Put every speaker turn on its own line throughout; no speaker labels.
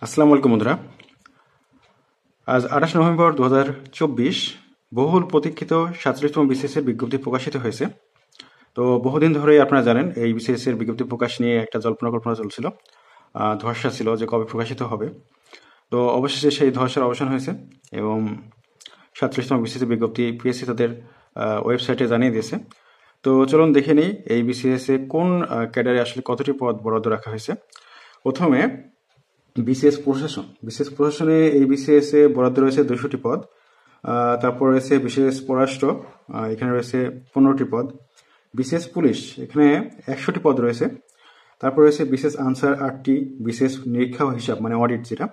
আসসালামু আলাইকুম বন্ধুরা। আজ 28 নভেম্বর 2024 বহুল প্রতীক্ষিত 47তম বিসিএস এর বিজ্ঞপ্তি প্রকাশিত হয়েছে। তো বহুদিন ধরেই আপনারা জানেন এই বিসিএস এর বিজ্ঞপ্তি প্রকাশ নিয়ে একটা জল্পনা কল্পনা চলছিল, ধোঁয়াশা ছিল যে কবে প্রকাশিত হবে। তো অবশেষে সেই ধোঁয়াশার অবসান হয়েছে এবং 47তম বিসিএস এর বিজ্ঞপ্তি পিএসসি তাদের ওয়েবসাইটে জানিয়ে দিয়েছে। তো চলুন দেখে নিই এই বিসিএস এ কোন ক্যাডারে আসলে কতটি পদ বরাদ্দ রাখা হয়েছে। প্রথমে বিসিএস প্রশাসনে এই বিসিএস এ বরাদ্দ রয়েছে 200টি পদ। তারপর রয়েছে বিসিএস পররাষ্ট্র, এখানে রয়েছে 15টি পদ। বিসিএস পুলিশ, এখানে 100টি পদ রয়েছে। তারপর রয়েছে বিসিএস আনসার 8টি, বিসিএস নিরীক্ষা ও হিসাব মানে অডিট যেটা,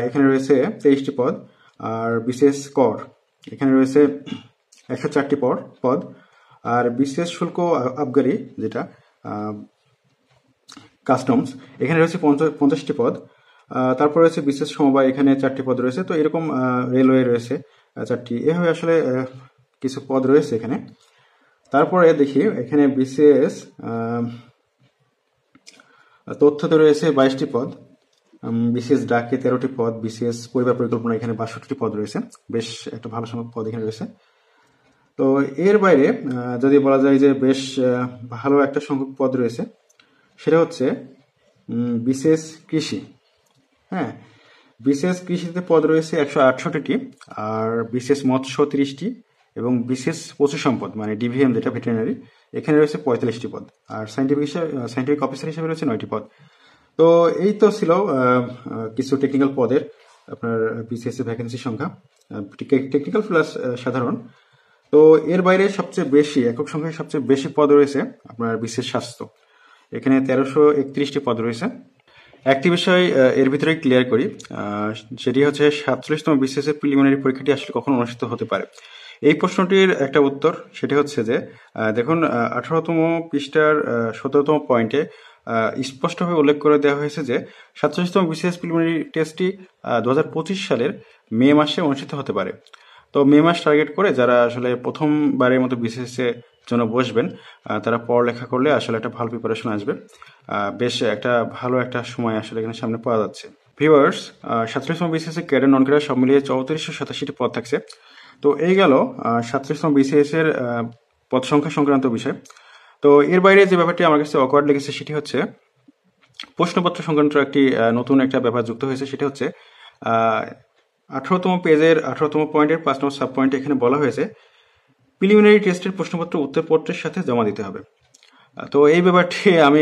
এখানে রয়েছে 23টি পদ। আর বিসিএস কর, এখানে রয়েছে 104টি পদ। আর বিসিএস শুল্ক আবগারি যেটা কাস্টমস, এখানে রয়েছে 50টি পদ। তারপর রয়েছে বিশেষ সমবায়, এখানে 4টি পদ রয়েছে। তো এরকম রেলওয়ে রয়েছে 4টি, এভাবে আসলে কিছু পদ রয়েছে এখানে। তারপরে দেখি এখানে বিসিএস তথ্যতে রয়েছে 22টি পদ, বিসিএস ডাকে 13টি পদ, বিসিএস পরিবার পরিকল্পনা এখানে 62টি পদ রয়েছে। বেশ একটা ভালো সংখ্যক পদ এখানে রয়েছে। তো এর বাইরে যদি বলা যায় যে বেশ ভালো একটা সংখ্যক পদ রয়েছে, সেটা হচ্ছে বিসিএস কৃষি। হ্যাঁ, বিসিএস কৃষিতে পদ রয়েছে 168টি, আর বিসিএস মৎস্য 30টি এবং বিসিএস পশু সম্পদ মানে ডিভিএম যেটা ভেটেরিনারি, এখানে রয়েছে 45টি পদ। আর সায়েন্টিফিক অফিসার হিসেবে রয়েছে 9টি পদ। তো এই তো ছিল কিছু টেকনিক্যাল পদের আপনার বিসিএস এর ভ্যাকেন্সি সংখ্যা, টেকনিক্যাল প্লাস সাধারণ। তো এর বাইরে সবচেয়ে বেশি একক সংখ্যায় সবচেয়ে বেশি পদ রয়েছে আপনার বিসিএস স্বাস্থ্য, এখানে 1331টি পদ রয়েছে। একটি বিষয় এর ভিতরেই ক্লিয়ার করি, সেটি হচ্ছে 47তম বিসিএস এর প্রিলিমিনারি পরীক্ষাটি আসলে কখন অনুষ্ঠিত হতে পারে। এই প্রশ্নটির একটা উত্তর, সেটি হচ্ছে যে দেখুন 18তম পৃষ্ঠার 17তম পয়েন্টে স্পষ্টভাবে উল্লেখ করে দেওয়া হয়েছে যে 47তম বিসিএস প্রিলিমিনারি টেস্টটি 2025 সালের মে মাসে অনুষ্ঠিত হতে পারে। তো মে মাস টার্গেট করে যারা আসলে প্রথমবারের মতো বিসিএস এর জন্য বসবেন, তারা পড়ালেখা করলে আসলে একটা ভালো প্রিপারেশন আসবে। বেশ একটা ভালো একটা সময় আসলে এখানে সামনে পাওয়া যাচ্ছে। ভিউয়ার্স, 47তম বিসিএস এর ক্যাডার নন ক্যাডার সব মিলিয়ে 3487টি পদ থাকছে। তো এই গেল 47তম বিসিএস এর পদ সংখ্যা সংক্রান্ত বিষয়। তো এর বাইরে যে ব্যাপারটি আমার কাছে অকওয়ার্ড লেগেছে সেটি হচ্ছে প্রশ্নপত্র সংক্রান্ত একটি নতুন একটা ব্যাপার যুক্ত হয়েছে। সেটি হচ্ছে 18তম পেজের 18তম পয়েন্টের 5 নম্বর সাব পয়েন্টে এখানে বলা হয়েছে প্রিলিমিনারি টেস্টের প্রশ্নপত্র উত্তরপত্রের সাথে জমা দিতে হবে। তো এই ব্যাপারটি আমি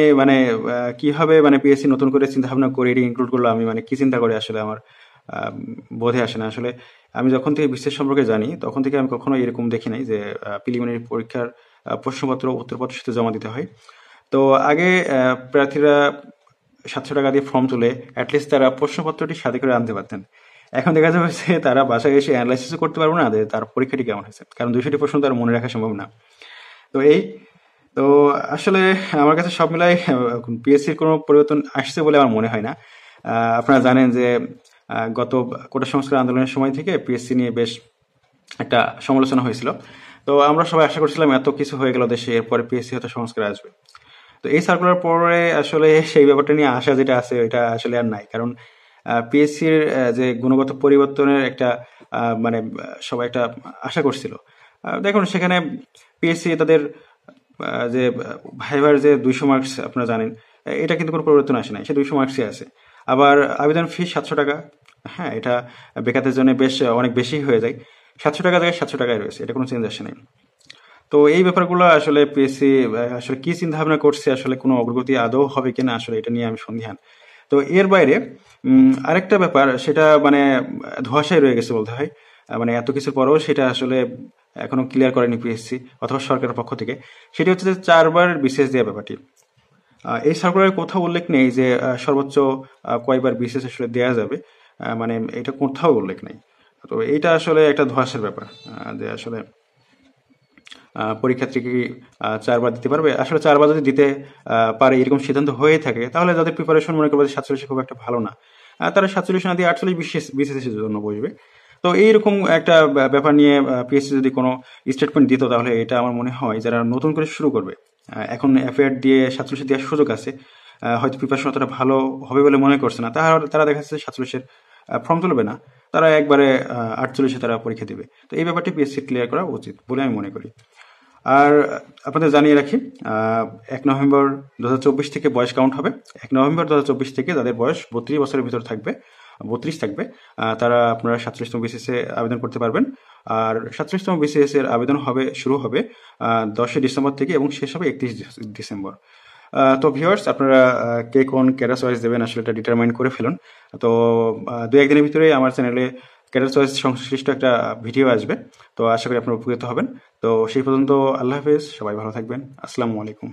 কিভাবে পিএসসি নতুন করে চিন্তা ভাবনা করে এটি ইনক্লুড করলো, আমি কি চিন্তা করে আসলে আমার বোধে আসে না। আসলে আমি যখন থেকে বিসিএস সম্পর্কে জানি তখন থেকে আমি কখনো এরকম দেখি নাই যে প্রিলিমিনারি পরীক্ষার প্রশ্নপত্র উত্তরপত্রের সাথে জমা দিতে হয়। তো আগে প্রার্থীরা 700 টাকা দিয়ে ফর্ম তুলে অ্যাটলিস্ট তারা প্রশ্নপত্রটি সাথে করে আনতে পারতেন। এখন দেখা যাচ্ছে তারা বাসায় এসে অ্যানালাইসিসও করতে পারবো না যে তার পরীক্ষাটি কেমন হয়েছে, কারণ 200টি প্রশ্ন তার মনে রাখা সম্ভব না। তো আসলে আমার কাছে সব মিলাই পিএসসির কোনো পরিবর্তন আসছে বলে আমার মনে হয় না। আপনারা জানেন যে গত কোটা সংস্কার আন্দোলনের সময় থেকে পিএসসি নিয়ে বেশ একটা সমালোচনা হয়েছিল। তো আমরা সবাই আশা করছিলাম এত কিছু হয়ে গেল দেশে, এরপরে পিএসসি হয়তো সংস্কার আসবে। তো এই সার্কুলার পরে আসলে সেই ব্যাপারটা নিয়ে আশা যেটা আছে এটা আসলে আর নাই, কারণ পিএসসির যে গুণগত পরিবর্তনের একটা সবাই একটা আশা করছিল। দেখুন সেখানে পিএসসি তাদের যে ভাইবার যে 200 মার্কস আপনারা জানেন, এটা কিন্তু কোনো পরিবর্তন আসে নাই, সে 200 মার্কসই আছে। আবার আবেদন ফি 700 টাকা, হ্যাঁ এটা বেকারদের জন্য বেশ অনেক বেশি হয়ে যায়। 700 টাকা জায়গায় 700 টাকায় রয়েছে, এটা কোনো চেঞ্জ আসে নাই। তো এই ব্যাপারগুলো আসলে পিএসসি আসলে কি চিন্তা ভাবনা করছে, আসলে কোনো অগ্রগতি আদৌ হবে কিনা, আসলে এটা নিয়ে আমি সন্দিহান। তো এর বাইরে আরেকটা ব্যাপার, সেটা ধোঁয়াশায় রয়ে গেছে বলতে হয়। এত কিছুর পরেও সেটা আসলে এখনো ক্লিয়ার করেনি পিএসসি অথবা সরকারের পক্ষ থেকে। সেটি হচ্ছে যে 4 বার বিসিএস দেওয়া ব্যাপারটি। এই সার্কুলারের কোথাও উল্লেখ নেই যে সর্বোচ্চ কয়বার বিসিএস আসলে দেওয়া যাবে, এটা কোথাও উল্লেখ নেই। তো এইটা আসলে একটা ধোঁয়াশার ব্যাপার যে আসলে পরীক্ষার্থী কি 4 বার দিতে পারবে। আসলে 4 বার যদি দিতে পারে এরকম সিদ্ধান্ত হয়ে থাকে, তাহলে যাদের প্রিপারেশন মনে করবে 47 খুব একটা ভালো না, তারা 47 না দিয়ে 48 বিসিএস এর জন্য বসবে। তো এইরকম একটা ব্যাপার নিয়ে পিএসসি যদি কোনো স্টেটমেন্ট দিত, তাহলে এটা আমার মনে হয় যারা নতুন করে শুরু করবে, এখন এফআইআর দিয়ে 47 দেওয়ার সুযোগ আছে, হয়তো প্রিপারেশন অতটা ভালো হবে বলে মনে করছে না, তারা দেখা যাচ্ছে 47-এর ফর্ম তুলবে না, তারা একবারে 48-এ তারা পরীক্ষা দিবে। তো এই ব্যাপারটি পিএসসি ক্লিয়ার করা উচিত বলে আমি মনে করি। আর আপনাদের জানিয়ে রাখি, 1 নভেম্বর 2024 থেকে বয়স কাউন্ট হবে। 1 নভেম্বর 2024 থেকে যাদের বয়স 32 বছরের ভিতর থাকবে, 32 থাকবে, তারা আপনারা 47তম বিসিএসে আবেদন করতে পারবেন। আর 47তম বিসিএস এর আবেদন শুরু হবে 10 ডিসেম্বর থেকে এবং শেষ হবে 31 ডিসেম্বর। তো ভিউয়ার্স, আপনারা কে কোন ক্যাডার চয়েস দেবেন আসলে এটা ডিটারমাইন করে ফেলুন। তো 2-1 দিনের ভিতরেই আমার চ্যানেলে ক্যাডার চয়েস সংশ্লিষ্ট একটা ভিডিও আসবে। তো আশা করি আপনারা উপকৃত হবেন। তো সেই পর্যন্ত আল্লাহ হাফেজ, সবাই ভালো থাকবেন। আসসালামু আলাইকুম।